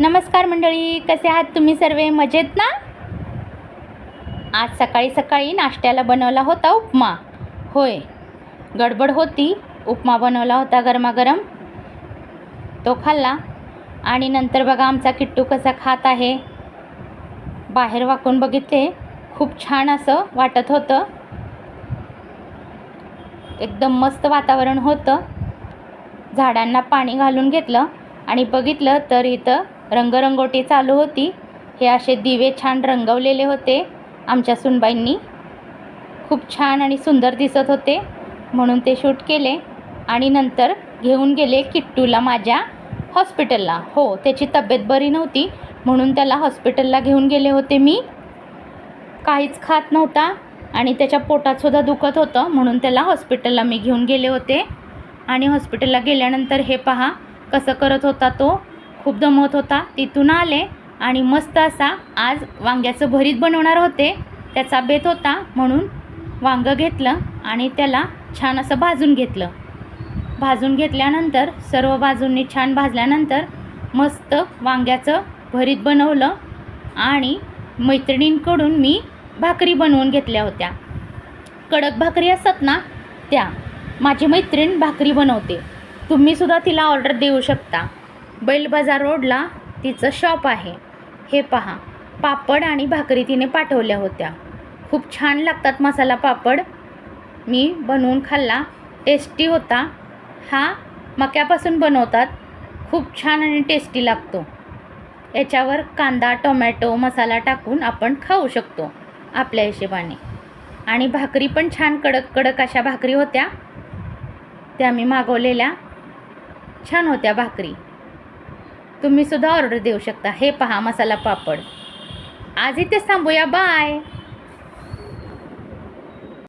नमस्कार मंडळी, कसे आहात तुम्ही सर्व? मजेत ना? आज सकाळी सकाळी नाश्त्याला बनवला होता उपमा. होय, गडबड होती. उपमा बनवला होता गरमागरम, तो खाल्ला. आणि नंतर बघा आमचा किट्टू कसा खात आहे. बाहेर वाकून बघितले, खूप छान असं वाटत होतं. एकदम मस्त वातावरण होतं. झाडांना पाणी घालून घेतलं आणि बघितलं तर इथं रंगरंगोटी चालू होती. हे असे दिवे छान रंगवलेले होते आमच्या सुनबाईंनी. खूप छान आणि सुंदर दिसत होते, म्हणून ते शूट केले. आणि नंतर घेऊन गेले किट्टूला माझ्या हॉस्पिटलला. हो, त्याची तब्येत बरी नव्हती, म्हणून त्याला हॉस्पिटलला घेऊन गेले होते मी. काहीच खात नव्हता आणि त्याच्या पोटातसुद्धा दुखत होतं, म्हणून त्याला हॉस्पिटलला मी घेऊन गेले होते. आणि हॉस्पिटलला गेल्यानंतर हे पहा कसं करत होता तो. खूप दमत होता. तिथून आले आणि मस्त असा आज वांग्याचं भरीत बनवणार होते. त्याचा बेत होता, म्हणून वांगं घेतलं आणि त्याला छान असं भाजून घेतलं. भाजून घेतल्यानंतर सर्व बाजूंनी छान भाजल्यानंतर मस्त वांग्याचं भरीत बनवलं. आणि मैत्रिणींकडून मी भाकरी बनवून घेतल्या होत्या. कडक भाकरी असतात ना, त्या. माझी मैत्रीण भाकरी बनवते. तुम्हीसुद्धा तिला ऑर्डर देऊ शकता. बैल बाजार रोडला तिचं शॉप आहे. हे पहा, पापड आणि भाकरी तिने पाठवल्या होत्या. खूप छान लागतात मसाला पापड. मी बनवून खाल्ला, टेस्टी होता. हा मक्यापासून बनवतात. खूप छान आणि टेस्टी लागतो. याच्यावर कांदा, टोमॅटो, मसाला टाकून आपण खाऊ शकतो आपल्या हिशोबाने. आणि भाकरी पण छान कडक कडक अशा भाकरी होत्या, त्या मी मागवलेल्या. छान होत्या भाकरी. तुम्हीसुद्धा ऑर्डर देऊ शकता. हे पहा मसाला पापड. आज इथेच थांबूया. बाय.